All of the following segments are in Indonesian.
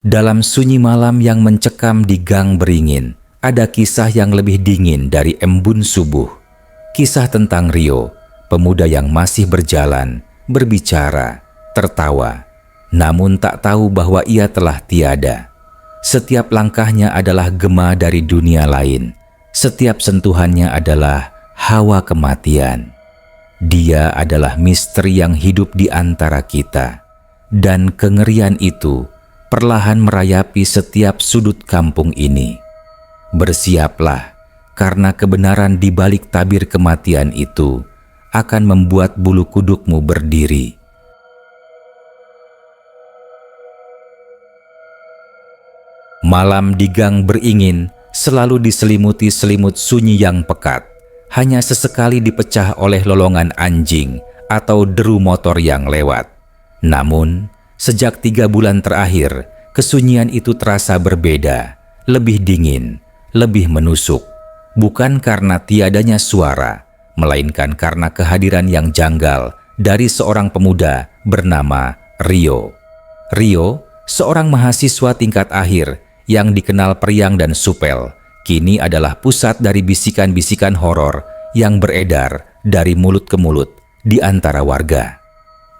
Dalam sunyi malam yang mencekam di gang beringin, ada kisah yang lebih dingin dari embun subuh. Kisah tentang Rio, pemuda yang masih berjalan, berbicara, tertawa, namun tak tahu bahwa ia telah tiada. Setiap langkahnya adalah gema dari dunia lain. Setiap sentuhannya adalah hawa kematian. Dia adalah misteri yang hidup di antara kita. Dan kengerian itu perlahan merayapi setiap sudut kampung ini. Bersiaplah, karena kebenaran di balik tabir kematian itu akan membuat bulu kudukmu berdiri. Malam di gang beringin selalu diselimuti selimut sunyi yang pekat, hanya sesekali dipecah oleh lolongan anjing atau deru motor yang lewat. Namun, sejak 3 bulan terakhir, kesunyian itu terasa berbeda, lebih dingin, lebih menusuk. Bukan karena tiadanya suara, melainkan karena kehadiran yang janggal dari seorang pemuda bernama Rio. Rio, seorang mahasiswa tingkat akhir yang dikenal periang dan supel, kini adalah pusat dari bisikan-bisikan horor yang beredar dari mulut ke mulut di antara warga.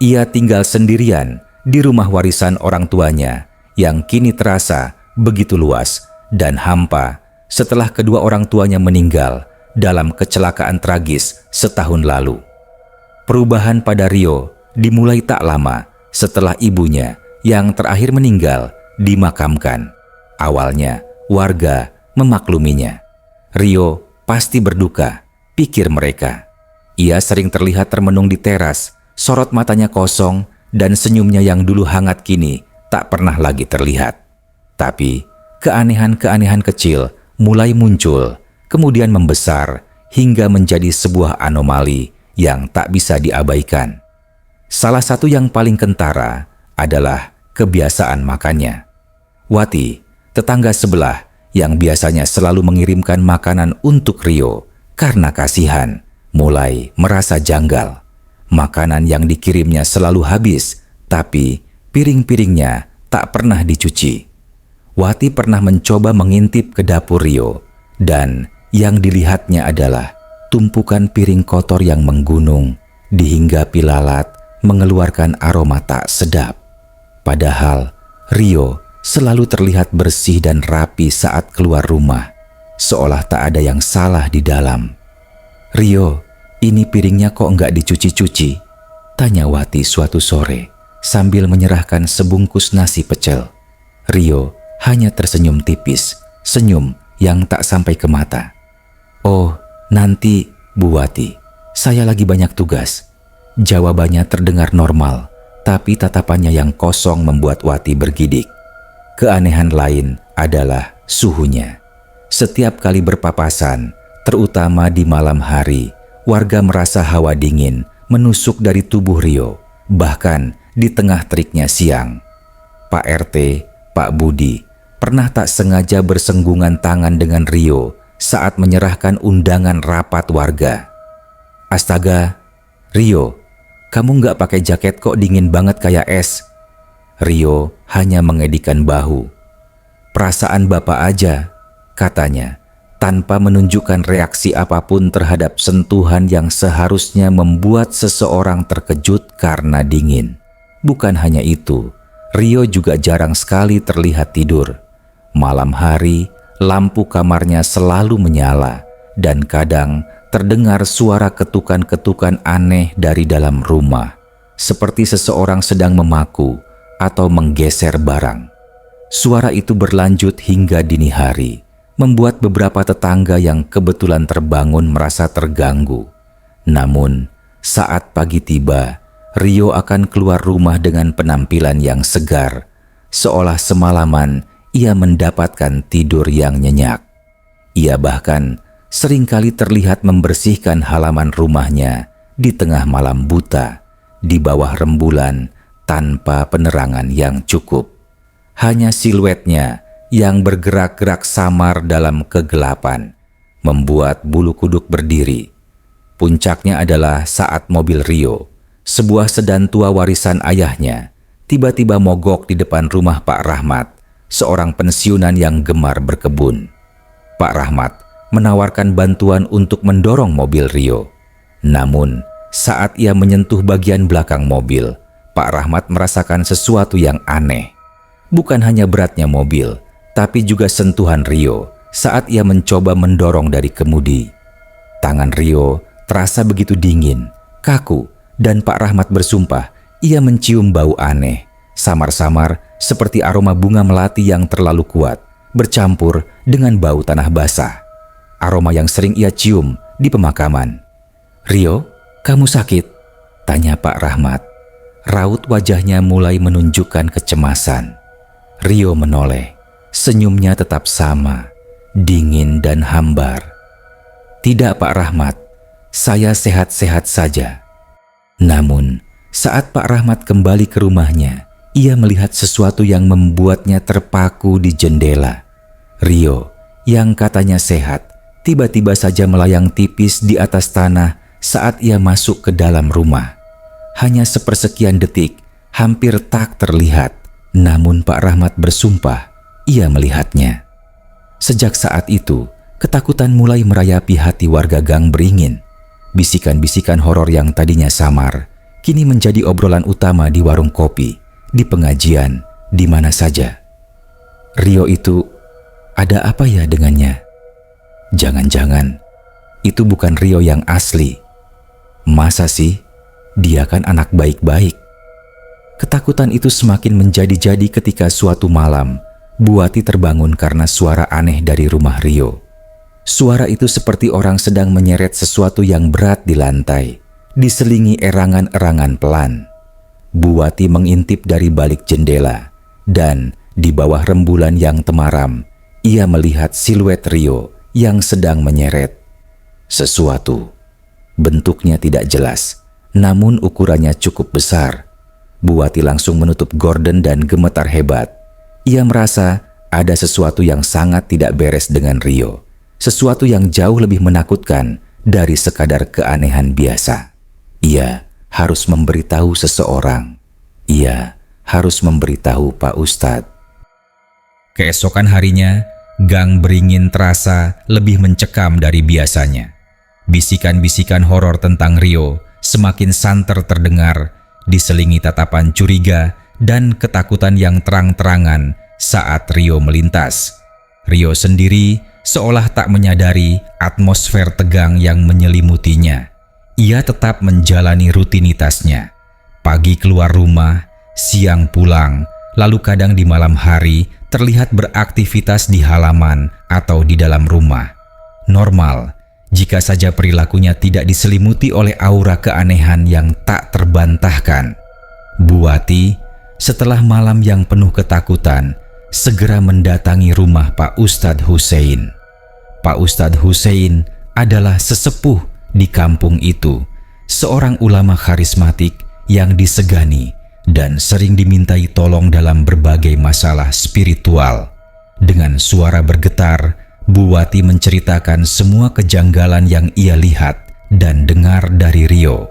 Ia tinggal sendirian di rumah warisan orang tuanya yang kini terasa begitu luas dan hampa setelah kedua orang tuanya meninggal dalam kecelakaan tragis setahun lalu. Perubahan pada Rio dimulai tak lama setelah ibunya yang terakhir meninggal dimakamkan. Awalnya warga memakluminya. Rio pasti berduka, pikir mereka. Ia sering terlihat termenung di teras, sorot matanya kosong dan senyumnya yang dulu hangat kini tak pernah lagi terlihat. Tapi keanehan-keanehan kecil mulai muncul, kemudian membesar hingga menjadi sebuah anomali yang tak bisa diabaikan. Salah satu yang paling kentara adalah kebiasaan makannya. Wati, tetangga sebelah yang biasanya selalu mengirimkan makanan untuk Rio karena kasihan, mulai merasa janggal. Makanan yang dikirimnya selalu habis, tapi piring-piringnya tak pernah dicuci. Wati pernah mencoba mengintip ke dapur Rio, dan yang dilihatnya adalah tumpukan piring kotor yang menggunung, dihinggapi lalat, mengeluarkan aroma tak sedap. Padahal Rio selalu terlihat bersih dan rapi saat keluar rumah, seolah tak ada yang salah di dalam. "Rio, ini piringnya kok enggak dicuci-cuci?" tanya Wati suatu sore sambil menyerahkan sebungkus nasi pecel. Rio hanya tersenyum tipis, senyum yang tak sampai ke mata. "Oh, nanti, Bu Wati, saya lagi banyak tugas." Jawabannya terdengar normal, tapi tatapannya yang kosong membuat Wati bergidik. Keanehan lain adalah suhunya. Setiap kali berpapasan, terutama di malam hari, warga merasa hawa dingin menusuk dari tubuh Rio, bahkan di tengah teriknya siang. Pak RT, Pak Budi, pernah tak sengaja bersenggungan tangan dengan Rio saat menyerahkan undangan rapat warga. "Astaga, Rio, kamu nggak pakai jaket kok dingin banget kayak es." Rio hanya mengedikkan bahu. "Perasaan Bapak aja," katanya, tanpa menunjukkan reaksi apapun terhadap sentuhan yang seharusnya membuat seseorang terkejut karena dingin. Bukan hanya itu, Rio juga jarang sekali terlihat tidur. Malam hari, lampu kamarnya selalu menyala, dan kadang terdengar suara ketukan-ketukan aneh dari dalam rumah, seperti seseorang sedang memaku atau menggeser barang. Suara itu berlanjut hingga dini hari, membuat beberapa tetangga yang kebetulan terbangun merasa terganggu. Namun, saat pagi tiba, Rio akan keluar rumah dengan penampilan yang segar, seolah semalaman ia mendapatkan tidur yang nyenyak. Ia bahkan seringkali terlihat membersihkan halaman rumahnya di tengah malam buta, di bawah rembulan, tanpa penerangan yang cukup. Hanya siluetnya yang bergerak-gerak samar dalam kegelapan membuat bulu kuduk berdiri. Puncaknya adalah saat mobil Rio, sebuah sedan tua warisan ayahnya, tiba-tiba mogok di depan rumah Pak Rahmat seorang pensiunan yang gemar berkebun. Pak Rahmat menawarkan bantuan untuk mendorong mobil Rio. Namun, saat ia menyentuh bagian belakang mobil, Pak Rahmat merasakan sesuatu yang aneh. Bukan hanya beratnya mobil, tapi juga sentuhan Rio saat ia mencoba mendorong dari kemudi. Tangan Rio terasa begitu dingin, kaku, dan Pak Rahmat bersumpah ia mencium bau aneh, samar-samar seperti aroma bunga melati yang terlalu kuat, bercampur dengan bau tanah basah. Aroma yang sering ia cium di pemakaman. "Rio, kamu sakit?" tanya Pak Rahmat. Raut wajahnya mulai menunjukkan kecemasan. Rio menoleh, senyumnya tetap sama, dingin dan hambar. "Tidak Pak Rahmat, saya sehat-sehat saja." Namun, saat Pak Rahmat kembali ke rumahnya, ia melihat sesuatu yang membuatnya terpaku di jendela. Rio, yang katanya sehat, tiba-tiba saja melayang tipis di atas tanah saat ia masuk ke dalam rumah. Hanya sepersekian detik, hampir tak terlihat, namun Pak Rahmat bersumpah ia melihatnya. Sejak saat itu, ketakutan mulai merayapi hati warga Gang Beringin. Bisikan-bisikan horor yang tadinya samar, kini menjadi obrolan utama di warung kopi, di pengajian, di mana saja. Rio itu, ada apa ya dengannya? Jangan-jangan itu bukan Rio yang asli. Masa sih? Dia kan anak baik-baik. Ketakutan itu semakin menjadi-jadi ketika suatu malam, Buati terbangun karena suara aneh dari rumah Rio. Suara itu seperti orang sedang menyeret sesuatu yang berat di lantai, diselingi erangan-erangan pelan. Buati mengintip dari balik jendela, dan di bawah rembulan yang temaram, ia melihat siluet Rio yang sedang menyeret sesuatu. Bentuknya tidak jelas, namun ukurannya cukup besar. Buati langsung menutup gorden dan gemetar hebat. Ia merasa ada sesuatu yang sangat tidak beres dengan Rio. Sesuatu yang jauh lebih menakutkan dari sekadar keanehan biasa. Ia harus memberitahu seseorang. Ia harus memberitahu Pak Ustadz. Keesokan harinya, Gang Beringin terasa lebih mencekam dari biasanya. Bisikan-bisikan horor tentang Rio semakin santer terdengar, diselingi tatapan curiga dan ketakutan yang terang-terangan saat Rio melintas. Rio sendiri seolah tak menyadari atmosfer tegang yang menyelimutinya. Ia tetap menjalani rutinitasnya. Pagi keluar rumah, siang pulang, lalu kadang di malam hari terlihat beraktivitas di halaman atau di dalam rumah. Normal, jika saja perilakunya tidak diselimuti oleh aura keanehan yang tak terbantahkan. Buati, setelah malam yang penuh ketakutan, segera mendatangi rumah Pak Ustadz Hussein. Pak Ustadz Hussein adalah sesepuh di kampung itu, seorang ulama karismatik yang disegani dan sering dimintai tolong dalam berbagai masalah spiritual. Dengan suara bergetar, Buati menceritakan semua kejanggalan yang ia lihat dan dengar dari Rio.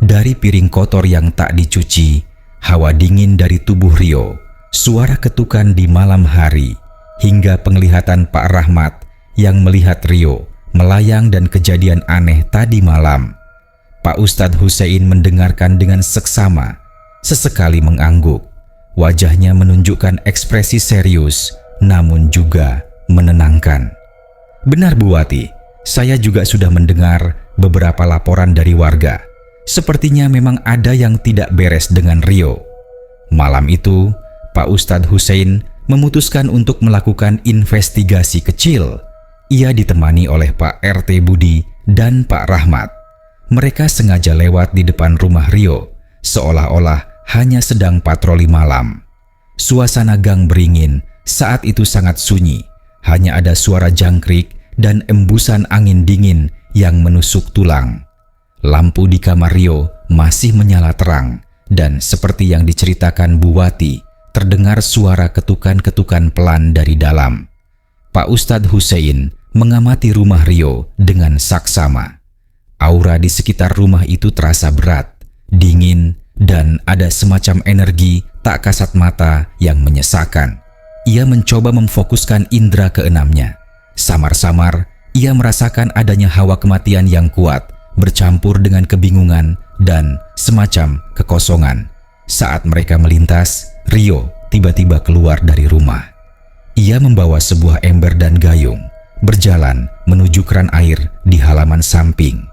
Dari piring kotor yang tak dicuci, hawa dingin dari tubuh Rio, suara ketukan di malam hari, hingga penglihatan Pak Rahmat yang melihat Rio melayang dan kejadian aneh tadi malam. Pak Ustadz Hussein mendengarkan dengan seksama, sesekali mengangguk. Wajahnya menunjukkan ekspresi serius, namun juga menenangkan. "Benar Buati, saya juga sudah mendengar beberapa laporan dari warga. Sepertinya memang ada yang tidak beres dengan Rio." Malam itu, Pak Ustadz Hussein memutuskan untuk melakukan investigasi kecil. Ia ditemani oleh Pak RT Budi dan Pak Rahmat. Mereka sengaja lewat di depan rumah Rio, seolah-olah hanya sedang patroli malam. Suasana Gang Beringin saat itu sangat sunyi, hanya ada suara jangkrik dan embusan angin dingin yang menusuk tulang. Lampu di kamar Rio masih menyala terang, dan seperti yang diceritakan Buati, terdengar suara ketukan-ketukan pelan dari dalam. Pak Ustadz Hussein mengamati rumah Rio dengan saksama. Aura di sekitar rumah itu terasa berat, dingin, dan ada semacam energi tak kasat mata yang menyesakan. Ia mencoba memfokuskan indera keenamnya. Samar-samar, ia merasakan adanya hawa kematian yang kuat, bercampur dengan kebingungan dan semacam kekosongan. Saat mereka melintas, Rio tiba-tiba keluar dari rumah. Ia membawa sebuah ember dan gayung, berjalan menuju keran air di halaman samping.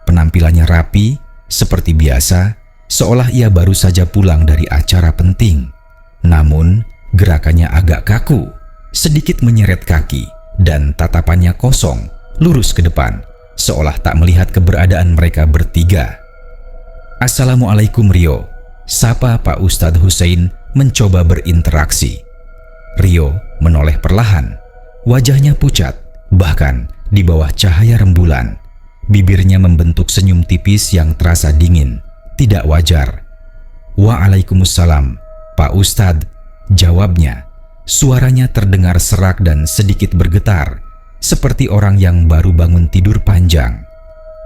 Penampilannya rapi, seperti biasa, seolah ia baru saja pulang dari acara penting. Namun, gerakannya agak kaku, sedikit menyeret kaki, dan tatapannya kosong, lurus ke depan, seolah tak melihat keberadaan mereka bertiga. "Assalamualaikum Rio," sapa Pak Ustadz Hussein mencoba berinteraksi. Rio menoleh perlahan, wajahnya pucat, bahkan di bawah cahaya rembulan. Bibirnya membentuk senyum tipis yang terasa dingin, tidak wajar. "Waalaikumsalam, Pak Ustadz," jawabnya. Suaranya terdengar serak dan sedikit bergetar, seperti orang yang baru bangun tidur panjang.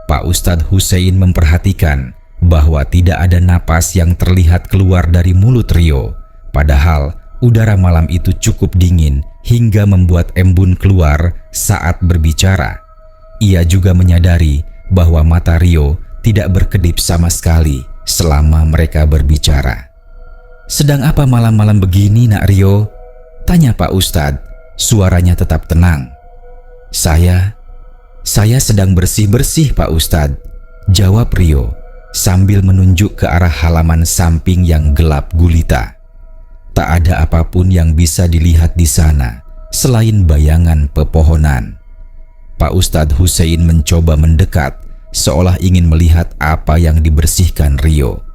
Pak Ustadz Hussein memperhatikan bahwa tidak ada napas yang terlihat keluar dari mulut Rio, padahal udara malam itu cukup dingin hingga membuat embun keluar saat berbicara. Ia juga menyadari bahwa mata Rio tidak berkedip sama sekali selama mereka berbicara. "Sedang apa malam-malam begini, Nak Rio?" tanya Pak Ustadz. Suaranya tetap tenang. Saya sedang bersih-bersih, Pak Ustadz," jawab Rio sambil menunjuk ke arah halaman samping yang gelap gulita. Tak ada apapun yang bisa dilihat di sana selain bayangan pepohonan. Pak Ustadz Hussein mencoba mendekat, seolah ingin melihat apa yang dibersihkan Rio.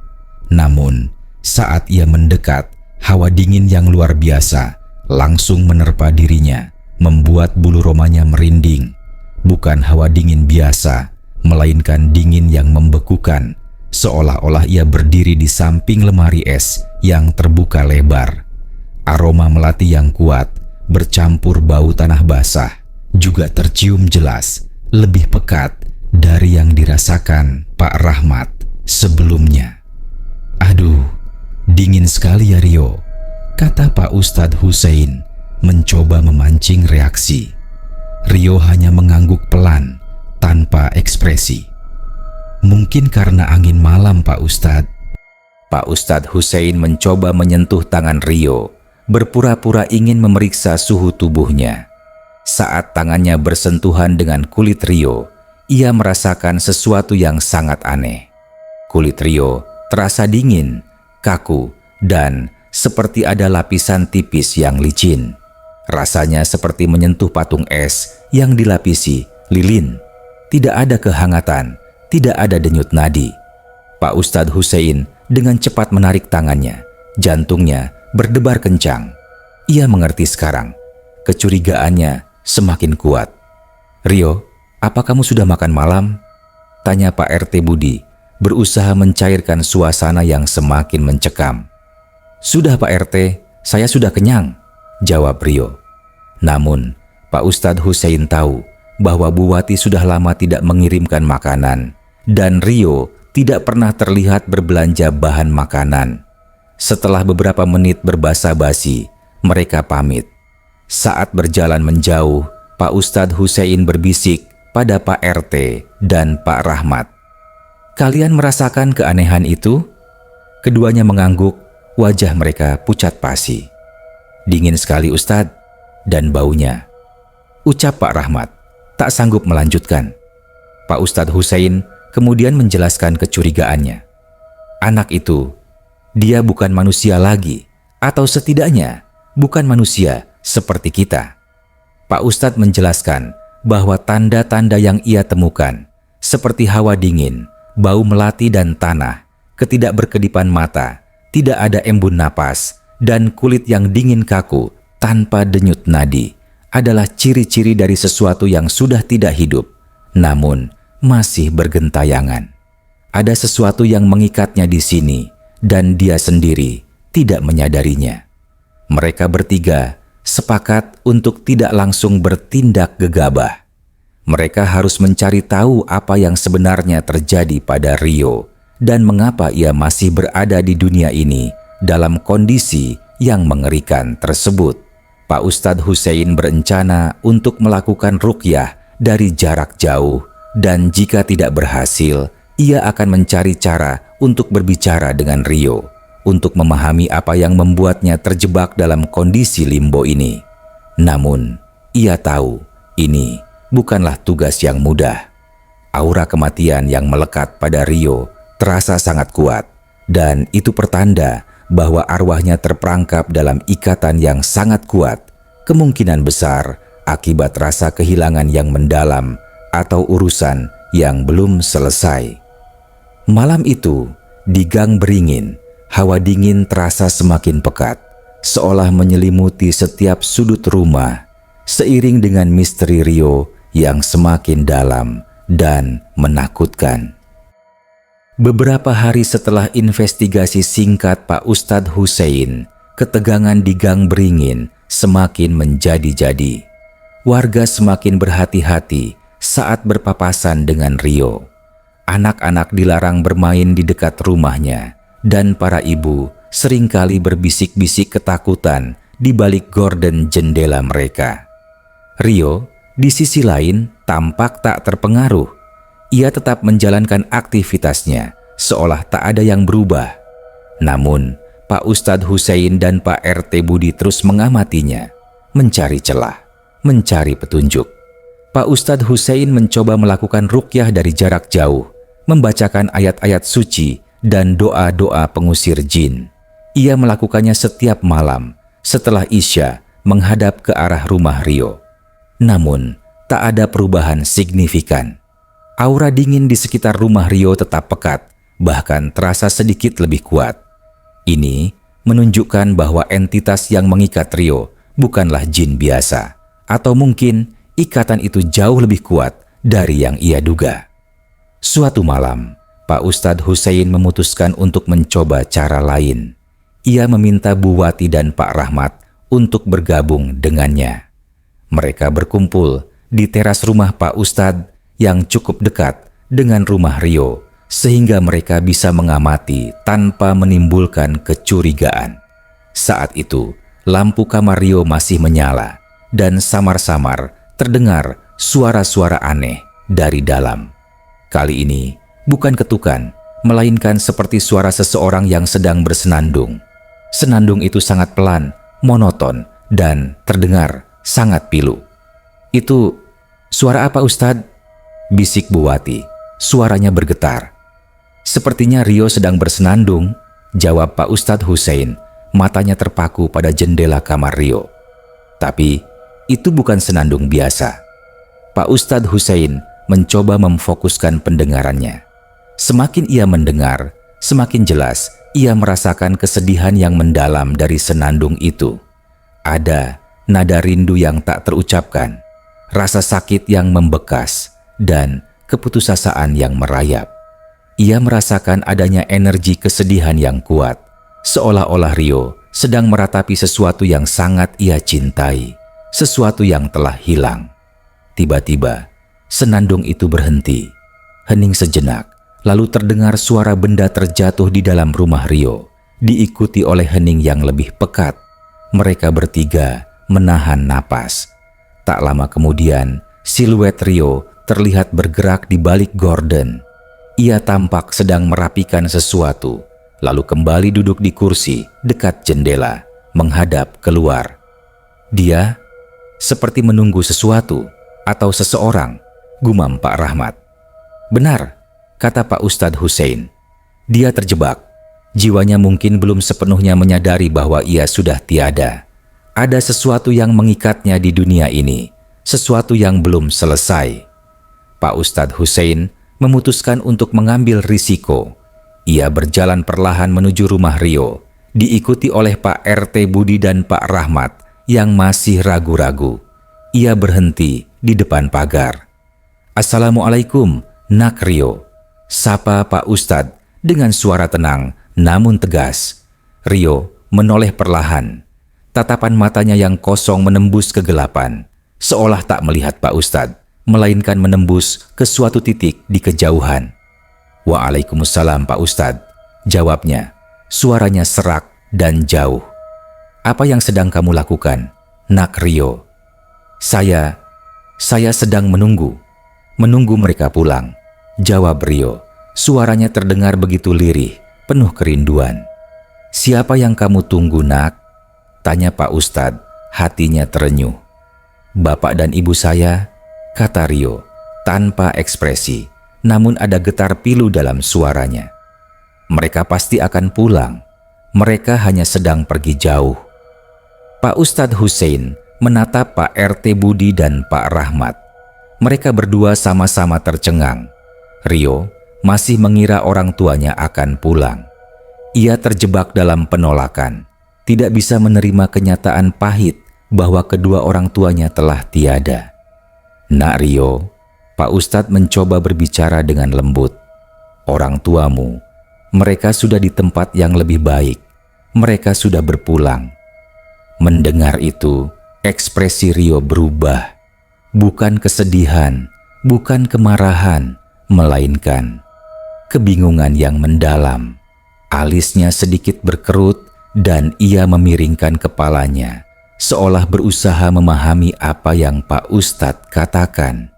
Namun, saat ia mendekat, hawa dingin yang luar biasa langsung menerpa dirinya, membuat bulu romanya merinding. Bukan hawa dingin biasa, melainkan dingin yang membekukan, seolah-olah ia berdiri di samping lemari es yang terbuka lebar. Aroma melati yang kuat, bercampur bau tanah basah, juga tercium jelas, lebih pekat dari yang dirasakan Pak Rahmat sebelumnya. "Aduh, dingin sekali ya Rio," kata Pak Ustadz Hussein mencoba memancing reaksi. Rio hanya mengangguk pelan, tanpa ekspresi. "Mungkin karena angin malam, Pak Ustadz." Pak Ustadz Hussein mencoba menyentuh tangan Rio, berpura-pura ingin memeriksa suhu tubuhnya. Saat tangannya bersentuhan dengan kulit Rio, ia merasakan sesuatu yang sangat aneh. Kulit Rio terasa dingin, kaku, dan seperti ada lapisan tipis yang licin. Rasanya seperti menyentuh patung es yang dilapisi lilin. Tidak ada kehangatan, tidak ada denyut nadi. Pak Ustadz Hussein dengan cepat menarik tangannya. Jantungnya berdebar kencang. Ia mengerti sekarang. Kecurigaannya semakin kuat. "Rio, apa kamu sudah makan malam?" tanya Pak RT Budi, berusaha mencairkan suasana yang semakin mencekam. "Sudah Pak RT, saya sudah kenyang," jawab Rio. Namun, Pak Ustadz Hussein tahu bahwa Bu Wati sudah lama tidak mengirimkan makanan, dan Rio tidak pernah terlihat berbelanja bahan makanan. Setelah beberapa menit berbasa-basi, mereka pamit. Saat berjalan menjauh, Pak Ustadz Hussein berbisik pada Pak RT dan Pak Rahmat. "Kalian merasakan keanehan itu?" Keduanya mengangguk, wajah mereka pucat pasi. "Dingin sekali Ustadz, dan baunya," ucap Pak Rahmat, tak sanggup melanjutkan. Pak Ustadz Hussein kemudian menjelaskan kecurigaannya. Anak itu, dia bukan manusia lagi, atau setidaknya bukan manusia seperti kita. Pak Ustadz menjelaskan bahwa tanda-tanda yang ia temukan, seperti hawa dingin, bau melati dan tanah, ketidakberkedipan mata, tidak ada embun napas, dan kulit yang dingin kaku tanpa denyut nadi, adalah ciri-ciri dari sesuatu yang sudah tidak hidup, namun masih bergentayangan. Ada sesuatu yang mengikatnya di sini, dan dia sendiri tidak menyadarinya. Mereka bertiga sepakat untuk tidak langsung bertindak gegabah. Mereka harus mencari tahu apa yang sebenarnya terjadi pada Rio dan mengapa ia masih berada di dunia ini dalam kondisi yang mengerikan tersebut. Pak Ustadz Hussein berencana untuk melakukan ruqyah dari jarak jauh, dan jika tidak berhasil, ia akan mencari cara untuk berbicara dengan Rio untuk memahami apa yang membuatnya terjebak dalam kondisi limbo ini. Namun, ia tahu ini bukanlah tugas yang mudah. Aura kematian yang melekat pada Rio terasa sangat kuat, dan itu pertanda bahwa arwahnya terperangkap dalam ikatan yang sangat kuat, kemungkinan besar akibat rasa kehilangan yang mendalam atau urusan yang belum selesai. Malam itu, di gang beringin, hawa dingin terasa semakin pekat, seolah menyelimuti setiap sudut rumah, seiring dengan misteri Rio yang semakin dalam dan menakutkan. Beberapa hari setelah investigasi singkat Pak Ustadz Hussein, ketegangan di gang beringin semakin menjadi-jadi. Warga semakin berhati-hati saat berpapasan dengan Rio. Anak-anak dilarang bermain di dekat rumahnya, dan para ibu seringkali berbisik-bisik ketakutan di balik gorden jendela mereka. Rio, di sisi lain, tampak tak terpengaruh. Ia tetap menjalankan aktivitasnya, seolah tak ada yang berubah. Namun, Pak Ustadz Hussein dan Pak RT Budi terus mengamatinya, mencari celah, mencari petunjuk. Pak Ustadz Hussein mencoba melakukan ruqyah dari jarak jauh, membacakan ayat-ayat suci dan doa-doa pengusir jin. Ia melakukannya setiap malam setelah Isya menghadap ke arah rumah Rio. Namun, tak ada perubahan signifikan. Aura dingin di sekitar rumah Rio tetap pekat, bahkan terasa sedikit lebih kuat. Ini menunjukkan bahwa entitas yang mengikat Rio bukanlah jin biasa, atau mungkin ikatan itu jauh lebih kuat dari yang ia duga. Suatu malam, Pak Ustadz Hussein memutuskan untuk mencoba cara lain. Ia meminta Bu Wati dan Pak Rahmat untuk bergabung dengannya. Mereka berkumpul di teras rumah Pak Ustadz yang cukup dekat dengan rumah Rio, sehingga mereka bisa mengamati tanpa menimbulkan kecurigaan. Saat itu, lampu kamar Rio masih menyala, dan samar-samar terdengar suara-suara aneh dari dalam. Kali ini bukan ketukan, melainkan seperti suara seseorang yang sedang bersenandung. Senandung itu sangat pelan, monoton, dan terdengar sangat pilu. "Itu suara apa, Ustadz?" bisik Bu Wati. Suaranya bergetar. "Sepertinya Rio sedang bersenandung," jawab Pak Ustadz Hussein. Matanya terpaku pada jendela kamar Rio. Tapi itu bukan senandung biasa. Pak Ustadz Hussein mencoba memfokuskan pendengarannya. Semakin ia mendengar, semakin jelas ia merasakan kesedihan yang mendalam dari senandung itu. Ada nada rindu yang tak terucapkan, rasa sakit yang membekas, dan keputusasaan yang merayap. Ia merasakan adanya energi kesedihan yang kuat, seolah-olah Rio sedang meratapi sesuatu yang sangat ia cintai, sesuatu yang telah hilang. Tiba-tiba, senandung itu berhenti. Hening sejenak, lalu terdengar suara benda terjatuh di dalam rumah Rio, diikuti oleh hening yang lebih pekat. Mereka bertiga menahan napas. Tak lama kemudian, siluet Rio terlihat bergerak di balik gorden. Ia tampak sedang merapikan sesuatu, lalu kembali duduk di kursi dekat jendela, menghadap keluar. Dia seperti menunggu sesuatu atau seseorang, gumam Pak Rahmat. "Benar," kata Pak Ustadz Hussein. "Dia terjebak. Jiwanya mungkin belum sepenuhnya menyadari bahwa ia sudah tiada. Ada sesuatu yang mengikatnya di dunia ini, sesuatu yang belum selesai." Pak Ustadz Hussein memutuskan untuk mengambil risiko. Ia berjalan perlahan menuju rumah Rio, diikuti oleh Pak RT Budi dan Pak Rahmat yang masih ragu-ragu. Ia berhenti di depan pagar. "Assalamualaikum, Nak Rio," sapa Pak Ustadz dengan suara tenang namun tegas. Rio menoleh perlahan. Tatapan matanya yang kosong menembus kegelapan, seolah tak melihat Pak Ustadz, melainkan menembus ke suatu titik di kejauhan. "Waalaikumsalam Pak Ustadz," jawabnya. Suaranya serak dan jauh. "Apa yang sedang kamu lakukan, "Nak Rio, saya sedang menunggu mereka pulang," jawab Rio. Suaranya terdengar begitu lirih, penuh kerinduan. "Siapa yang kamu tunggu, Nak?" tanya Pak Ustadz, hatinya terenyuh. "Bapak dan ibu saya," kata Rio, tanpa ekspresi, namun ada getar pilu dalam suaranya. "Mereka pasti akan pulang. Mereka hanya sedang pergi jauh." Pak Ustadz Hussein menatap Pak RT Budi dan Pak Rahmat. Mereka berdua sama-sama tercengang. Rio masih mengira orang tuanya akan pulang. Ia terjebak dalam penolakan, tidak bisa menerima kenyataan pahit bahwa kedua orang tuanya telah tiada. "Nak Rio," Pak Ustadz mencoba berbicara dengan lembut. "Orang tuamu, mereka sudah di tempat yang lebih baik. Mereka sudah berpulang." Mendengar itu, ekspresi Rio berubah. Bukan kesedihan, bukan kemarahan, melainkan kebingungan yang mendalam. Alisnya sedikit berkerut dan ia memiringkan kepalanya, seolah berusaha memahami apa yang Pak Ustadz katakan.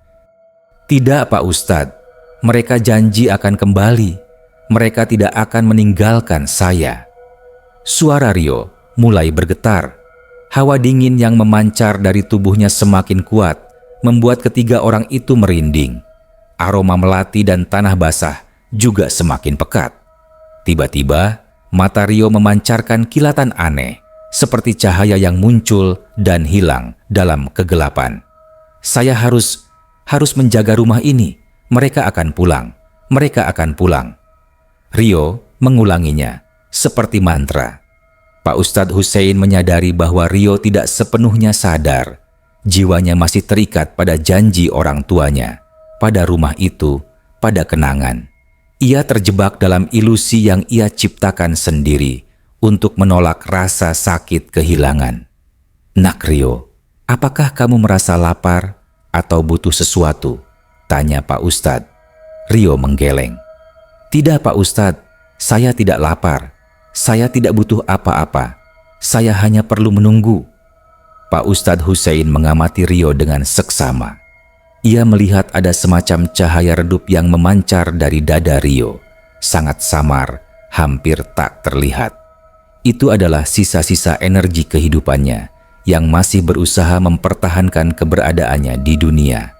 "Tidak, Pak Ustadz, mereka janji akan kembali. Mereka tidak akan meninggalkan saya." Suara Rio mulai bergetar. Hawa dingin yang memancar dari tubuhnya semakin kuat, membuat ketiga orang itu merinding. Aroma melati dan tanah basah juga semakin pekat. Tiba-tiba, mata Rio memancarkan kilatan aneh, seperti cahaya yang muncul dan hilang dalam kegelapan. "Saya harus menjaga rumah ini. Mereka akan pulang. Mereka akan pulang." Rio mengulanginya, seperti mantra. Pak Ustadz Hussein menyadari bahwa Rio tidak sepenuhnya sadar. Jiwanya masih terikat pada janji orang tuanya, pada rumah itu, pada kenangan. Ia terjebak dalam ilusi yang ia ciptakan sendiri untuk menolak rasa sakit kehilangan. "Nak Rio, apakah kamu merasa lapar atau butuh sesuatu?" tanya Pak Ustadz. Rio menggeleng. "Tidak, Pak Ustadz, saya tidak lapar. Saya tidak butuh apa-apa. Saya hanya perlu menunggu." Pak Ustadz Hussein mengamati Rio dengan seksama. Ia melihat ada semacam cahaya redup yang memancar dari dada Rio. Sangat samar, hampir tak terlihat. Itu adalah sisa-sisa energi kehidupannya yang masih berusaha mempertahankan keberadaannya di dunia.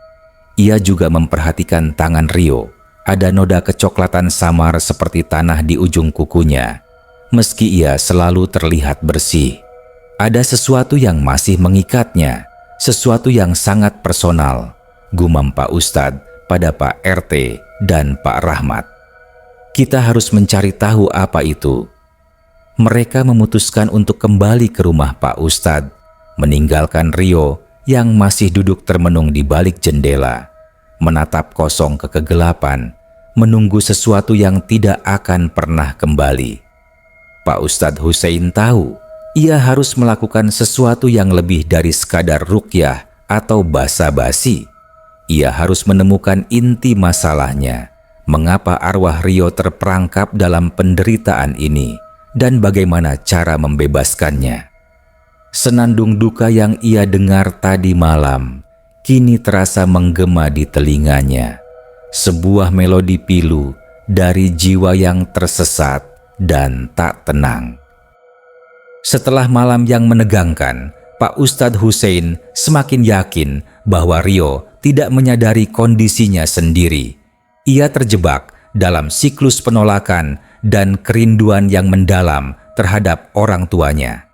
Ia juga memperhatikan tangan Rio. Ada noda kecoklatan samar seperti tanah di ujung kukunya. Meski ia selalu terlihat bersih, ada sesuatu yang masih mengikatnya, sesuatu yang sangat personal, gumam Pak Ustadz pada Pak RT dan Pak Rahmat. "Kita harus mencari tahu apa itu." Mereka memutuskan untuk kembali ke rumah Pak Ustadz, meninggalkan Rio yang masih duduk termenung di balik jendela, menatap kosong ke kegelapan, menunggu sesuatu yang tidak akan pernah kembali. Pak Ustadz Hussein tahu ia harus melakukan sesuatu yang lebih dari sekadar ruqyah atau basa-basi. Ia harus menemukan inti masalahnya, mengapa arwah Rio terperangkap dalam penderitaan ini, dan bagaimana cara membebaskannya. Senandung duka yang ia dengar tadi malam kini terasa menggema di telinganya. Sebuah melodi pilu dari jiwa yang tersesat dan tak tenang. Setelah malam yang menegangkan, Pak Ustadz Hussein semakin yakin bahwa Rio tidak menyadari kondisinya sendiri. Ia terjebak dalam siklus penolakan dan kerinduan yang mendalam terhadap orang tuanya.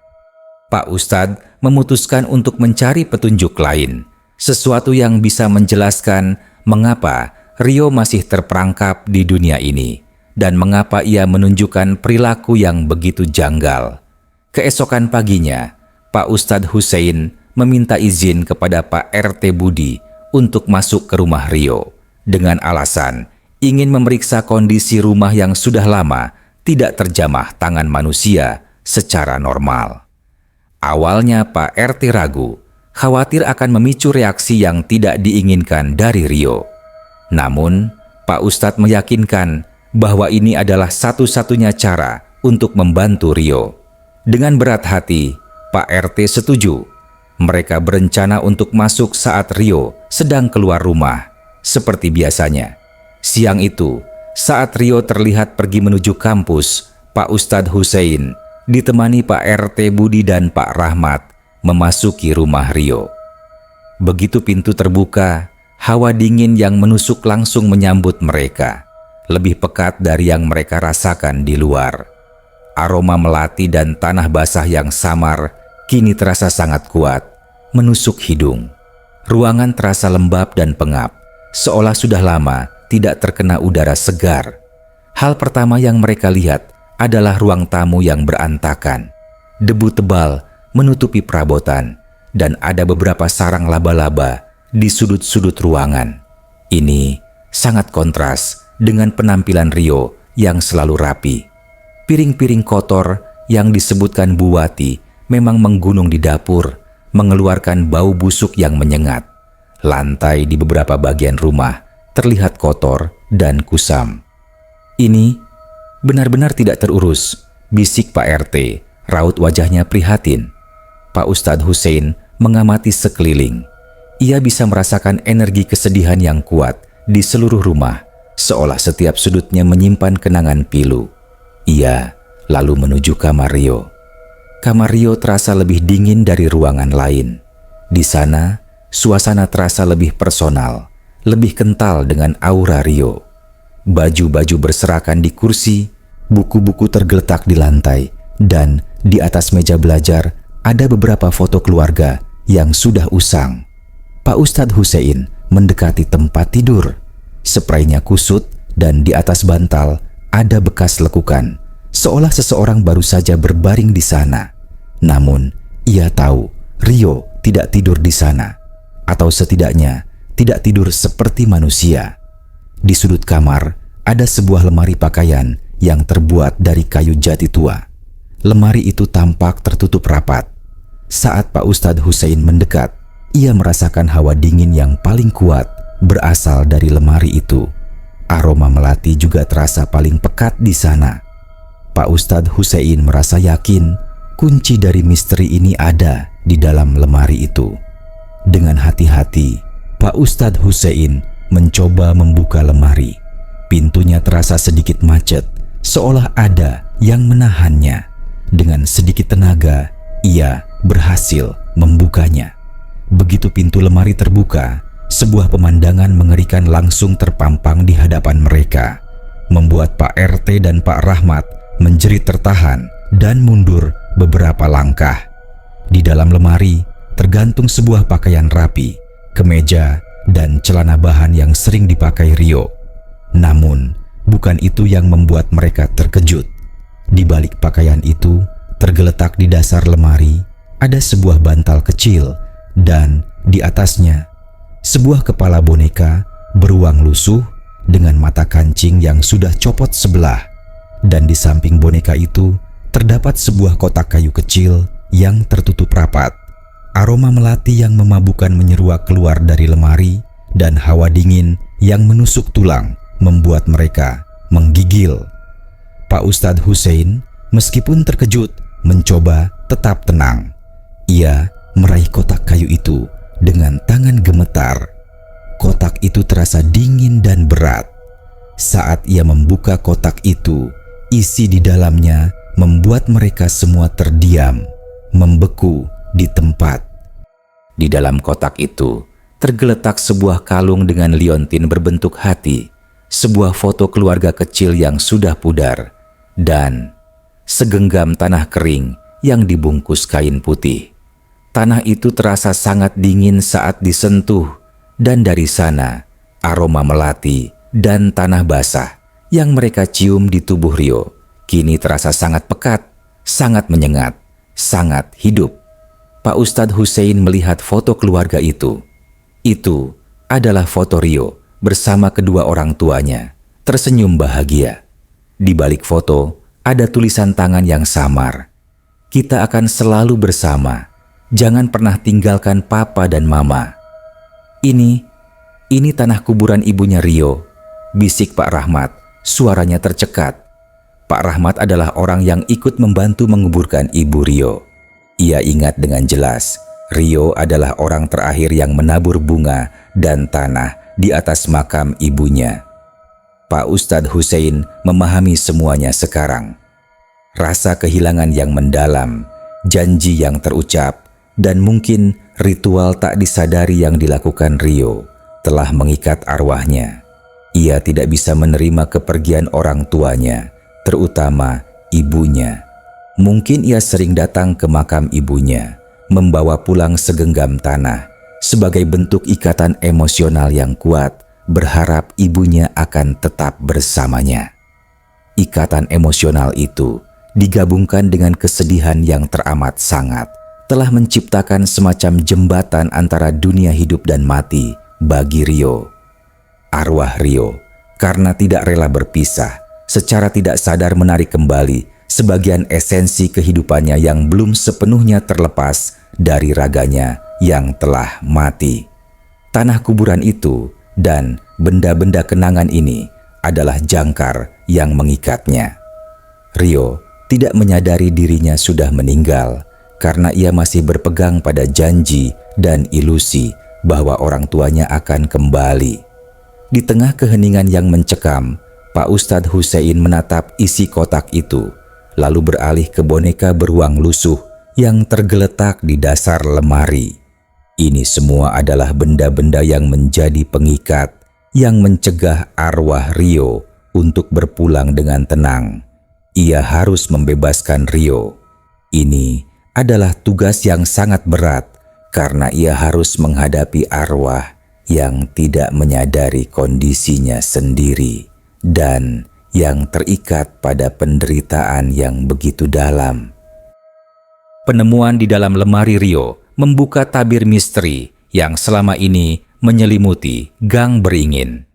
Pak Ustadz memutuskan untuk mencari petunjuk lain, sesuatu yang bisa menjelaskan mengapa Rio masih terperangkap di dunia ini dan mengapa ia menunjukkan perilaku yang begitu janggal. Keesokan paginya, Pak Ustadz Hussein meminta izin kepada Pak RT Budi untuk masuk ke rumah Rio dengan alasan ingin memeriksa kondisi rumah yang sudah lama tidak terjamah tangan manusia secara normal. Awalnya Pak RT ragu, khawatir akan memicu reaksi yang tidak diinginkan dari Rio. Namun, Pak Ustadz meyakinkan bahwa ini adalah satu-satunya cara untuk membantu Rio. Dengan berat hati, Pak RT setuju. Mereka berencana untuk masuk saat Rio sedang keluar rumah. Seperti biasanya, siang itu, saat Rio terlihat pergi menuju kampus, Pak Ustadz Hussein ditemani Pak RT Budi dan Pak Rahmat memasuki rumah Rio. Begitu pintu terbuka, hawa dingin yang menusuk langsung menyambut mereka, lebih pekat dari yang mereka rasakan di luar. Aroma melati dan tanah basah yang samar kini terasa sangat kuat, menusuk hidung. Ruangan terasa lembab dan pengap, seolah sudah lama tidak terkena udara segar. Hal pertama yang mereka lihat adalah ruang tamu yang berantakan. Debu tebal menutupi perabotan, dan ada beberapa sarang laba-laba di sudut-sudut ruangan. Ini sangat kontras dengan penampilan Rio yang selalu rapi. Piring-piring kotor yang disebutkan Bu Wati memang menggunung di dapur, mengeluarkan bau busuk yang menyengat. Lantai di beberapa bagian rumah terlihat kotor dan kusam. Ini benar-benar tidak terurus, bisik Pak RT, raut wajahnya prihatin. Pak Ustadz Hussein mengamati sekeliling. Ia bisa merasakan energi kesedihan yang kuat di seluruh rumah, seolah setiap sudutnya menyimpan kenangan pilu. Ia lalu menuju kamar Rio. Kamar Rio terasa lebih dingin dari ruangan lain. Di sana, suasana terasa lebih personal, lebih kental dengan aura Rio. Baju-baju berserakan di kursi, buku-buku tergeletak di lantai, dan di atas meja belajar ada beberapa foto keluarga yang sudah usang. Pak Ustadz Hussein mendekati tempat tidur. Spraynya kusut dan di atas bantal ada bekas lekukan, seolah seseorang baru saja berbaring di sana. Namun, ia tahu Rio tidak tidur di sana, atau setidaknya tidak tidur seperti manusia. Di sudut kamar ada sebuah lemari pakaian yang terbuat dari kayu jati tua. Lemari itu tampak tertutup rapat. Saat Pak Ustadz Hussein mendekat, ia merasakan hawa dingin yang paling kuat berasal dari lemari itu. Aroma melati juga terasa paling pekat di sana. Pak Ustadz Hussein merasa yakin kunci dari misteri ini ada di dalam lemari itu. Dengan hati-hati, Pak Ustadz Hussein mencoba membuka lemari. Pintunya terasa sedikit macet, seolah ada yang menahannya. Dengan sedikit tenaga, ia berhasil membukanya. Begitu pintu lemari terbuka, sebuah pemandangan mengerikan langsung terpampang di hadapan mereka, membuat Pak RT dan Pak Rahmat menjerit tertahan dan mundur beberapa langkah. Di dalam lemari tergantung sebuah pakaian rapi, kemeja, dan celana bahan yang sering dipakai Rio. Namun, bukan itu yang membuat mereka terkejut. Di balik pakaian itu, tergeletak di dasar lemari, ada sebuah bantal kecil, dan di atasnya sebuah kepala boneka beruang lusuh dengan mata kancing yang sudah copot sebelah. Dan di samping boneka itu terdapat sebuah kotak kayu kecil yang tertutup rapat. Aroma melati yang memabukkan menyeruak keluar dari lemari, dan hawa dingin yang menusuk tulang membuat mereka menggigil. Pak Ustadz Hussein meskipun terkejut mencoba tetap tenang. Ia meraih kotak kayu itu dengan tangan gemetar. Kotak itu terasa dingin dan berat. Saat ia membuka kotak itu, isi di dalamnya membuat mereka semua terdiam, membeku di tempat. Di dalam kotak itu tergeletak sebuah kalung dengan liontin berbentuk hati, sebuah foto keluarga kecil yang sudah pudar, dan segenggam tanah kering yang dibungkus kain putih. Tanah itu terasa sangat dingin saat disentuh, dan dari sana aroma melati dan tanah basah yang mereka cium di tubuh Rio kini terasa sangat pekat, sangat menyengat, sangat hidup. Pak Ustadz Hussein melihat foto keluarga itu. Itu adalah foto Rio bersama kedua orang tuanya, tersenyum bahagia. Di balik foto ada tulisan tangan yang samar. Kita akan selalu bersama. Jangan pernah tinggalkan papa dan mama. Ini tanah kuburan ibunya Rio, bisik Pak Rahmat, suaranya tercekat. Pak Rahmat adalah orang yang ikut membantu menguburkan ibu Rio. Ia ingat dengan jelas, Rio adalah orang terakhir yang menabur bunga dan tanah di atas makam ibunya. Pak Ustadz Hussein memahami semuanya sekarang. Rasa kehilangan yang mendalam, janji yang terucap, dan mungkin ritual tak disadari yang dilakukan Rio telah mengikat arwahnya. Ia tidak bisa menerima kepergian orang tuanya, terutama ibunya. Mungkin ia sering datang ke makam ibunya, membawa pulang segenggam tanah sebagai bentuk ikatan emosional yang kuat, berharap ibunya akan tetap bersamanya. Ikatan emosional itu digabungkan dengan kesedihan yang teramat sangat telah menciptakan semacam jembatan antara dunia hidup dan mati bagi Rio. Arwah Rio, karena tidak rela berpisah, secara tidak sadar menarik kembali sebagian esensi kehidupannya yang belum sepenuhnya terlepas dari raganya yang telah mati. Tanah kuburan itu dan benda-benda kenangan ini adalah jangkar yang mengikatnya. Rio tidak menyadari dirinya sudah meninggal karena ia masih berpegang pada janji dan ilusi bahwa orang tuanya akan kembali. Di tengah keheningan yang mencekam, Pak Ustadz Hussein menatap isi kotak itu, lalu beralih ke boneka beruang lusuh yang tergeletak di dasar lemari. Ini semua adalah benda-benda yang menjadi pengikat, yang mencegah arwah Rio untuk berpulang dengan tenang. Ia harus membebaskan Rio. Ini adalah tugas yang sangat berat karena ia harus menghadapi arwah yang tidak menyadari kondisinya sendiri dan yang terikat pada penderitaan yang begitu dalam. Penemuan di dalam lemari Rio membuka tabir misteri yang selama ini menyelimuti Gang Beringin.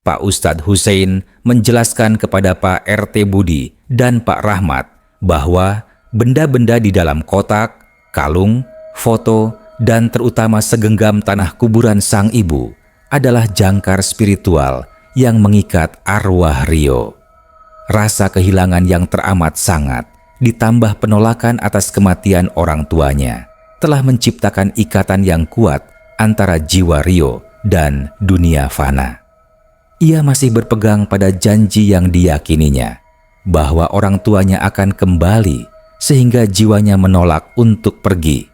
Pak Ustadz Hussein menjelaskan kepada Pak RT Budi dan Pak Rahmat bahwa benda-benda di dalam kotak, kalung, foto, dan terutama segenggam tanah kuburan sang ibu adalah jangkar spiritual yang mengikat arwah Rio. Rasa kehilangan yang teramat sangat ditambah penolakan atas kematian orang tuanya telah menciptakan ikatan yang kuat antara jiwa Rio dan dunia fana. Ia masih berpegang pada janji yang diyakininya bahwa orang tuanya akan kembali sehingga jiwanya menolak untuk pergi.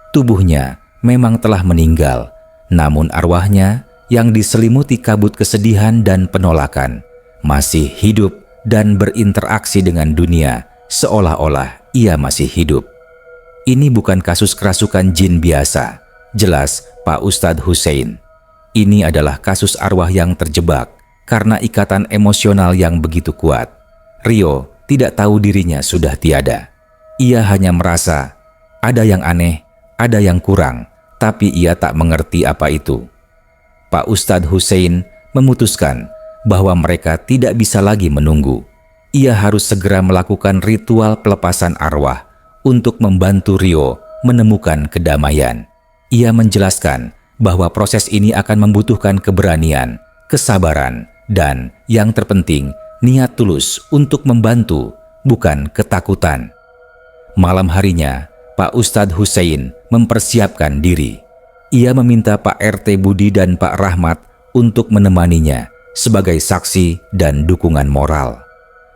Tubuhnya memang telah meninggal, namun arwahnya yang diselimuti kabut kesedihan dan penolakan masih hidup dan berinteraksi dengan dunia seolah-olah ia masih hidup. Ini bukan kasus kerasukan jin biasa, jelas Pak Ustadz Hussein. Ini adalah kasus arwah yang terjebak karena ikatan emosional yang begitu kuat. Rio tidak tahu dirinya sudah tiada. Ia hanya merasa ada yang aneh, ada yang kurang, tapi ia tak mengerti apa itu. Pak Ustadz Hussein memutuskan bahwa mereka tidak bisa lagi menunggu. Ia harus segera melakukan ritual pelepasan arwah untuk membantu Rio menemukan kedamaian. Ia menjelaskan bahwa proses ini akan membutuhkan keberanian, kesabaran, dan yang terpenting, niat tulus untuk membantu, bukan ketakutan. Malam harinya, Pak Ustadz Hussein mempersiapkan diri. Ia meminta Pak RT Budi dan Pak Rahmat untuk menemaninya sebagai saksi dan dukungan moral.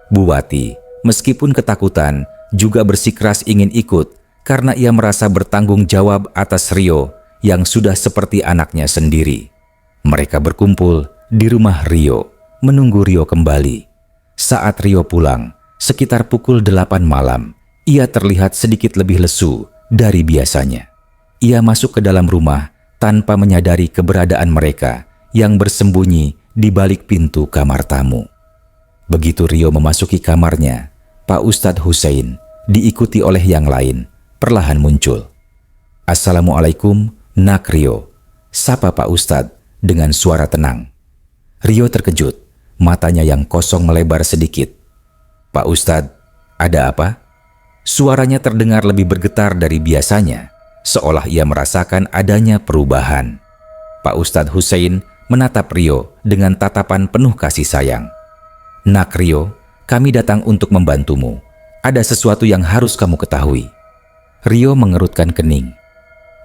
Bu Wati, meskipun ketakutan, juga bersikeras ingin ikut karena ia merasa bertanggung jawab atas Rio yang sudah seperti anaknya sendiri. Mereka berkumpul di rumah Rio, menunggu Rio kembali. Saat Rio pulang, sekitar pukul 8 malam, ia terlihat sedikit lebih lesu dari biasanya. Ia masuk ke dalam rumah tanpa menyadari keberadaan mereka yang bersembunyi di balik pintu kamar tamu. Begitu Rio memasuki kamarnya, Pak Ustadz Hussein diikuti oleh yang lain perlahan muncul. "Assalamualaikum, Nak Rio," sapa Pak Ustadz dengan suara tenang. Rio terkejut, matanya yang kosong melebar sedikit. "Pak Ustadz, ada apa?" Suaranya terdengar lebih bergetar dari biasanya, seolah ia merasakan adanya perubahan. Pak Ustadz Hussein menatap Rio dengan tatapan penuh kasih sayang. "Nak Rio, kami datang untuk membantumu. Ada sesuatu yang harus kamu ketahui." Rio mengerutkan kening.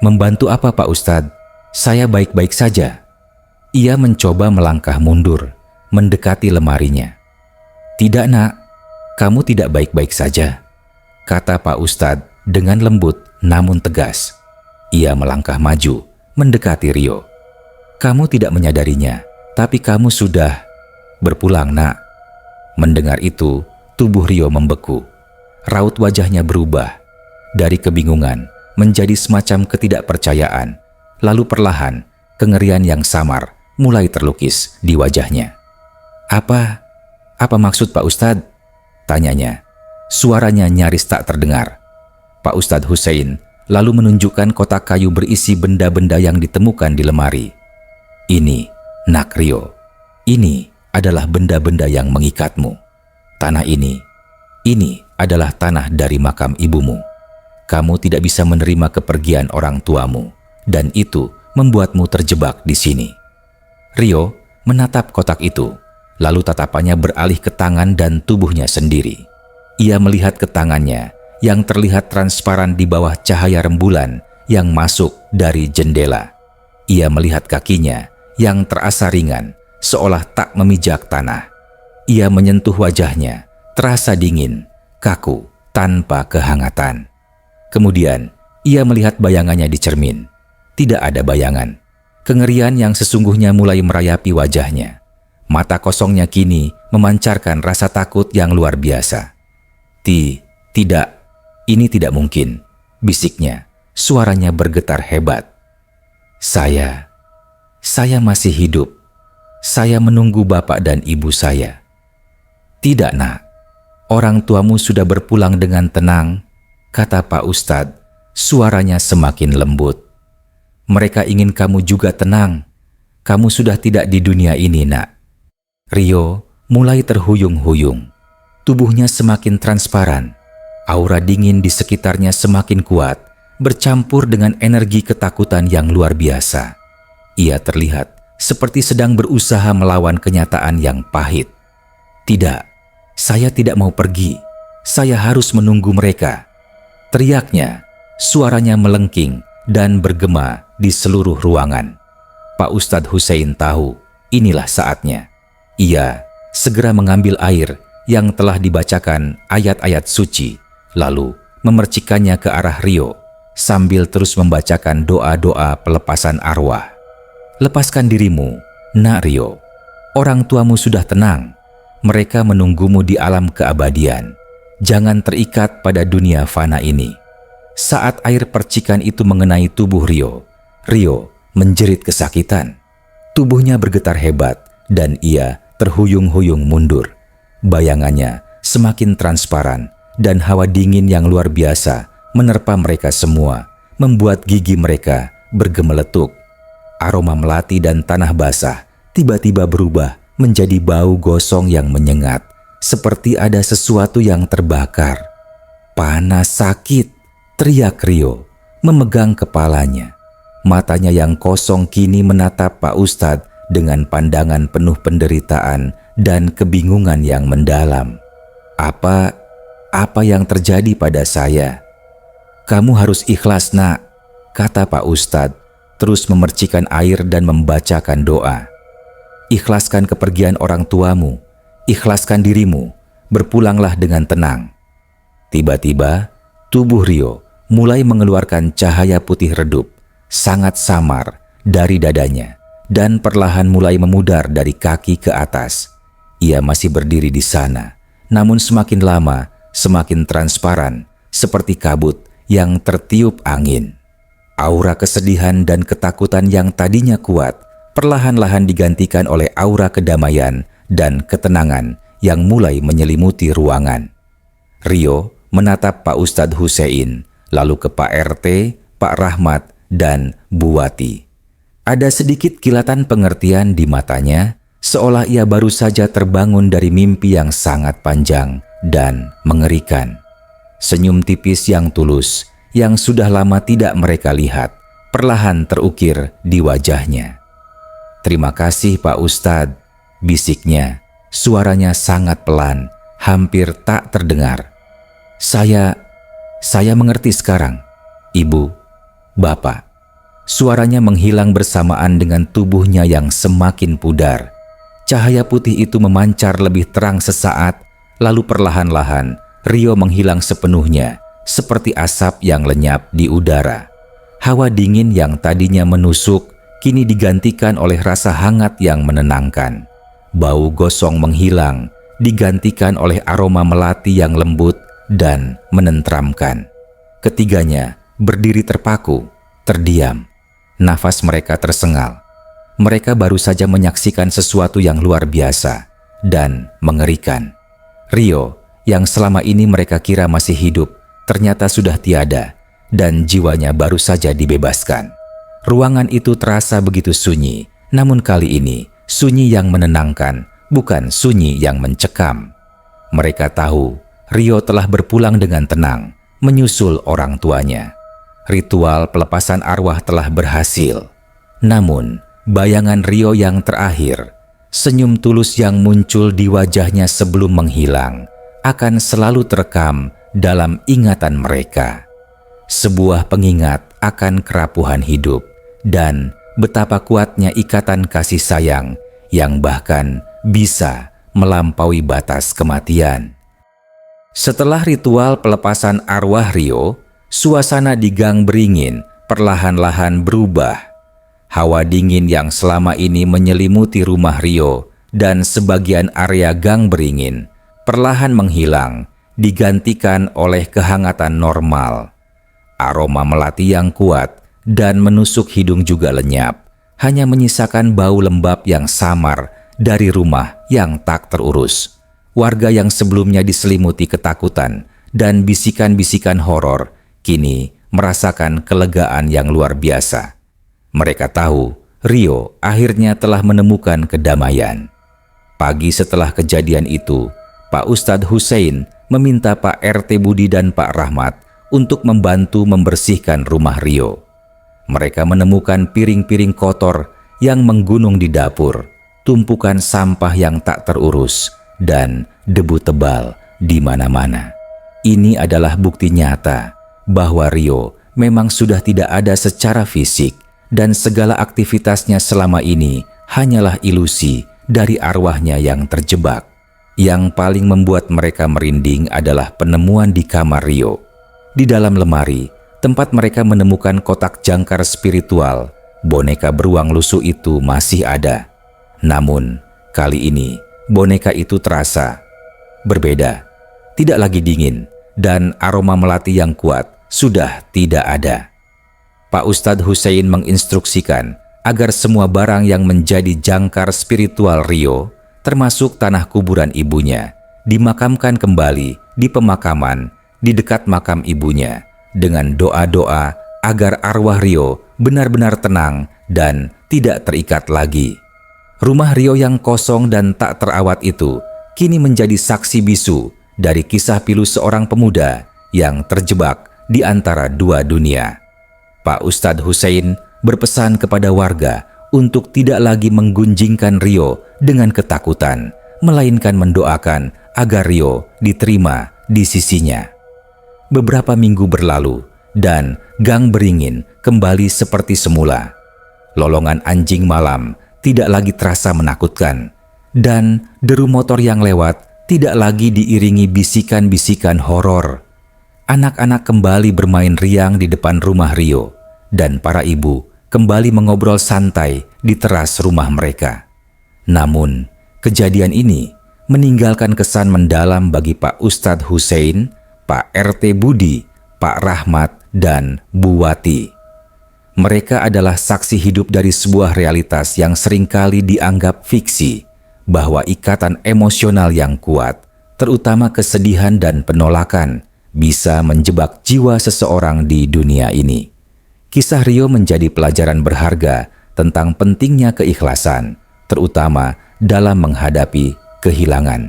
"Membantu apa Pak Ustadz? Saya baik-baik saja." Ia mencoba melangkah mundur, mendekati lemarinya. "Tidak nak, kamu tidak baik-baik saja," kata Pak Ustadz dengan lembut namun tegas. Ia melangkah maju, mendekati Rio. "Kamu tidak menyadarinya, tapi kamu sudah berpulang nak." Mendengar itu, tubuh Rio membeku. Raut wajahnya berubah dari kebingungan menjadi semacam ketidakpercayaan. Lalu perlahan, kengerian yang samar mulai terlukis di wajahnya. Apa maksud Pak Ustadz?" tanyanya. Suaranya nyaris tak terdengar. Pak Ustadz Hussein lalu menunjukkan kotak kayu berisi benda-benda yang ditemukan di lemari. "Ini, nak Rio, ini adalah benda-benda yang mengikatmu. Tanah ini adalah tanah dari makam ibumu. Kamu tidak bisa menerima kepergian orang tuamu, dan itu membuatmu terjebak di sini." Rio menatap kotak itu, lalu tatapannya beralih ke tangan dan tubuhnya sendiri. Ia melihat ke tangannya yang terlihat transparan di bawah cahaya rembulan yang masuk dari jendela. Ia melihat kakinya yang terasa ringan, seolah tak memijak tanah. Ia menyentuh wajahnya, terasa dingin, kaku, tanpa kehangatan. Kemudian, ia melihat bayangannya di cermin. Tidak ada bayangan. Kengerian yang sesungguhnya mulai merayapi wajahnya. Mata kosongnya kini memancarkan rasa takut yang luar biasa. Tidak, ini tidak mungkin," bisiknya. Suaranya bergetar hebat. Saya masih hidup. Saya menunggu bapak dan ibu saya." "Tidak nak, orang tuamu sudah berpulang dengan tenang," kata Pak Ustadz. Suaranya semakin lembut. "Mereka ingin kamu juga tenang. Kamu sudah tidak di dunia ini nak." Rio mulai terhuyung-huyung. Tubuhnya semakin transparan. Aura dingin di sekitarnya semakin kuat, bercampur dengan energi ketakutan yang luar biasa. Ia terlihat seperti sedang berusaha melawan kenyataan yang pahit. "Tidak, saya tidak mau pergi. Saya harus menunggu mereka," teriaknya. Suaranya melengking dan bergema di seluruh ruangan. Pak Ustadz Hussein tahu inilah saatnya. Ia segera mengambil air yang telah dibacakan ayat-ayat suci, lalu memercikannya ke arah Rio sambil terus membacakan doa-doa pelepasan arwah. "Lepaskan dirimu, nak Rio. Orang tuamu sudah tenang. Mereka menunggumu di alam keabadian. Jangan terikat pada dunia fana ini." Saat air percikan itu mengenai tubuh Rio menjerit kesakitan. Tubuhnya bergetar hebat dan ia terhuyung-huyung mundur. Bayangannya semakin transparan dan hawa dingin yang luar biasa menerpa mereka semua, membuat gigi mereka bergemeletuk. Aroma melati dan tanah basah tiba-tiba berubah menjadi bau gosong yang menyengat, seperti ada sesuatu yang terbakar. "Panas, sakit!" teriak Rio, memegang kepalanya. Matanya yang kosong kini menatap Pak Ustadz dengan pandangan penuh penderitaan dan kebingungan yang mendalam. Apa yang terjadi pada saya?" "Kamu harus ikhlas nak," kata Pak Ustadz, terus memercikan air dan membacakan doa. "Ikhlaskan kepergian orang tuamu, ikhlaskan dirimu, berpulanglah dengan tenang." Tiba-tiba, tubuh Rio mulai mengeluarkan cahaya putih redup, sangat samar dari dadanya, dan perlahan mulai memudar dari kaki ke atas. Ia masih berdiri di sana, namun semakin lama semakin transparan, seperti kabut yang tertiup angin. Aura kesedihan dan ketakutan yang tadinya kuat, perlahan-lahan digantikan oleh aura kedamaian dan ketenangan yang mulai menyelimuti ruangan. Rio menatap Pak Ustadz Hussein, lalu ke Pak RT, Pak Rahmat, dan Bu Wati. Ada sedikit kilatan pengertian di matanya, seolah ia baru saja terbangun dari mimpi yang sangat panjang dan mengerikan. Senyum tipis yang tulus, yang sudah lama tidak mereka lihat, perlahan terukir di wajahnya. "Terima kasih Pak Ustadz," bisiknya. Suaranya sangat pelan, hampir tak terdengar. Saya mengerti sekarang, Ibu. Bapak." Suaranya menghilang bersamaan dengan tubuhnya yang semakin pudar. Cahaya putih itu memancar lebih terang sesaat, lalu perlahan-lahan Rio menghilang sepenuhnya, seperti asap yang lenyap di udara. Hawa dingin yang tadinya menusuk, kini digantikan oleh rasa hangat yang menenangkan. Bau gosong menghilang, digantikan oleh aroma melati yang lembut dan menenteramkan. Ketiganya berdiri terpaku, terdiam. Nafas mereka tersengal. Mereka baru saja menyaksikan sesuatu yang luar biasa dan mengerikan. Rio, yang selama ini mereka kira masih hidup, ternyata sudah tiada, dan jiwanya baru saja dibebaskan. Ruangan itu terasa begitu sunyi, namun kali ini sunyi yang menenangkan, bukan sunyi yang mencekam. Mereka tahu Rio telah berpulang dengan tenang, menyusul orang tuanya. Ritual pelepasan arwah telah berhasil. Namun, bayangan Rio yang terakhir, senyum tulus yang muncul di wajahnya sebelum menghilang, akan selalu terekam dalam ingatan mereka. Sebuah pengingat akan kerapuhan hidup dan betapa kuatnya ikatan kasih sayang yang bahkan bisa melampaui batas kematian. Setelah ritual pelepasan arwah Rio, suasana di Gang Beringin perlahan-lahan berubah. Hawa dingin yang selama ini menyelimuti rumah Rio dan sebagian area Gang Beringin perlahan menghilang, digantikan oleh kehangatan normal. Aroma melati yang kuat dan menusuk hidung juga lenyap, hanya menyisakan bau lembab yang samar dari rumah yang tak terurus. Warga yang sebelumnya diselimuti ketakutan dan bisikan-bisikan horor kini merasakan kelegaan yang luar biasa. Mereka tahu Rio akhirnya telah menemukan kedamaian. Pagi setelah kejadian itu, Pak Ustadz Hussein meminta Pak RT Budi dan Pak Rahmat untuk membantu membersihkan rumah Rio. Mereka menemukan piring-piring kotor yang menggunung di dapur, tumpukan sampah yang tak terurus, dan debu tebal di mana-mana. Ini adalah bukti nyata bahwa Rio memang sudah tidak ada secara fisik dan segala aktivitasnya selama ini hanyalah ilusi dari arwahnya yang terjebak. Yang paling membuat mereka merinding adalah penemuan di kamar Rio. Di dalam lemari, tempat mereka menemukan kotak jangkar spiritual, boneka beruang lusuh itu masih ada. Namun, kali ini boneka itu terasa berbeda, tidak lagi dingin, dan aroma melati yang kuat sudah tidak ada. Pak Ustadz Hussein menginstruksikan agar semua barang yang menjadi jangkar spiritual Rio, termasuk tanah kuburan ibunya, dimakamkan kembali di pemakaman di dekat makam ibunya dengan doa-doa agar arwah Rio benar-benar tenang dan tidak terikat lagi. Rumah Rio yang kosong dan tak terawat itu kini menjadi saksi bisu dari kisah pilu seorang pemuda yang terjebak di antara dua dunia. Pak Ustadz Hussein berpesan kepada warga untuk tidak lagi menggunjingkan Rio dengan ketakutan, melainkan mendoakan agar Rio diterima di sisinya. Beberapa minggu berlalu dan Gang Beringin kembali seperti semula. Lolongan anjing malam tidak lagi terasa menakutkan, dan deru motor yang lewat tidak lagi diiringi bisikan-bisikan horor. Anak-anak kembali bermain riang di depan rumah Rio, dan para ibu kembali mengobrol santai di teras rumah mereka. Namun, kejadian ini meninggalkan kesan mendalam bagi Pak Ustadz Hussein, Pak RT Budi, Pak Rahmat, dan Bu Wati. Mereka adalah saksi hidup dari sebuah realitas yang seringkali dianggap fiksi, bahwa ikatan emosional yang kuat, terutama kesedihan dan penolakan, bisa menjebak jiwa seseorang di dunia ini. Kisah Rio menjadi pelajaran berharga tentang pentingnya keikhlasan, terutama dalam menghadapi kehilangan.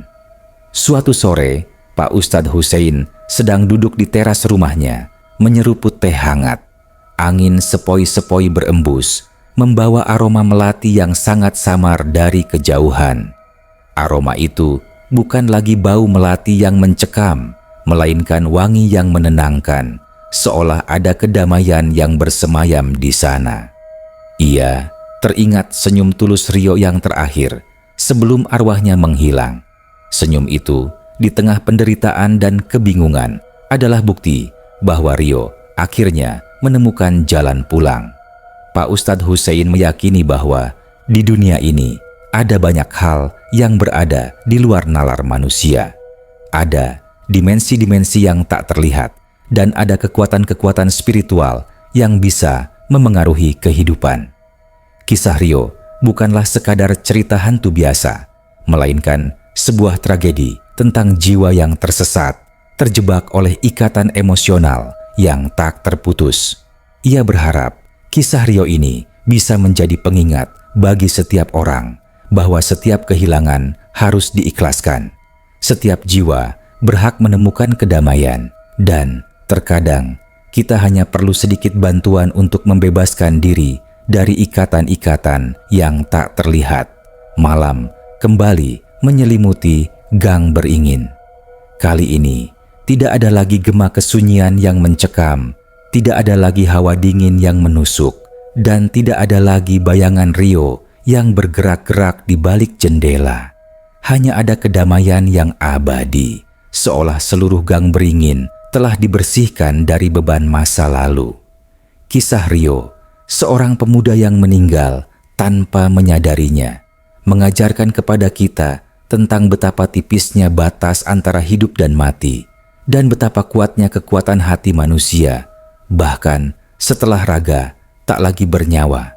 Suatu sore, Pak Ustadz Hussein sedang duduk di teras rumahnya, menyeruput teh hangat. Angin sepoi-sepoi berembus, membawa aroma melati yang sangat samar dari kejauhan. Aroma itu bukan lagi bau melati yang mencekam, melainkan wangi yang menenangkan, seolah ada kedamaian yang bersemayam di sana. Ia teringat senyum tulus Rio yang terakhir sebelum arwahnya menghilang. Senyum itu di tengah penderitaan dan kebingungan adalah bukti bahwa Rio akhirnya menemukan jalan pulang. Pak Ustadz Hussein meyakini bahwa di dunia ini ada banyak hal yang berada di luar nalar manusia. Ada dimensi-dimensi yang tak terlihat dan ada kekuatan-kekuatan spiritual yang bisa memengaruhi kehidupan. Kisah Rio bukanlah sekadar cerita hantu biasa, melainkan sebuah tragedi tentang jiwa yang tersesat, terjebak oleh ikatan emosional yang tak terputus. Ia berharap kisah Rio ini bisa menjadi pengingat bagi setiap orang bahwa setiap kehilangan harus diikhlaskan. Setiap jiwa berhak menemukan kedamaian, dan terkadang kita hanya perlu sedikit bantuan untuk membebaskan diri dari ikatan-ikatan yang tak terlihat. Malam kembali menyelimuti Gang Beringin. Kali ini tidak ada lagi gema kesunyian yang mencekam, tidak ada lagi hawa dingin yang menusuk, dan tidak ada lagi bayangan Rio yang bergerak-gerak di balik jendela. Hanya ada kedamaian yang abadi, seolah seluruh Gang Beringin telah dibersihkan dari beban masa lalu. Kisah Rio, seorang pemuda yang meninggal tanpa menyadarinya, mengajarkan kepada kita tentang betapa tipisnya batas antara hidup dan mati, dan betapa kuatnya kekuatan hati manusia, bahkan setelah raga tak lagi bernyawa.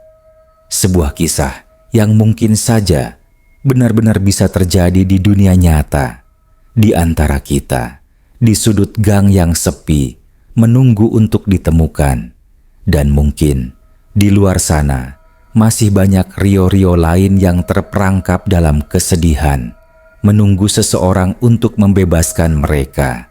Sebuah kisah yang mungkin saja benar-benar bisa terjadi di dunia nyata, di antara kita, di sudut gang yang sepi, menunggu untuk ditemukan. Dan mungkin di luar sana masih banyak Rio-Rio lain yang terperangkap dalam kesedihan, menunggu seseorang untuk membebaskan mereka.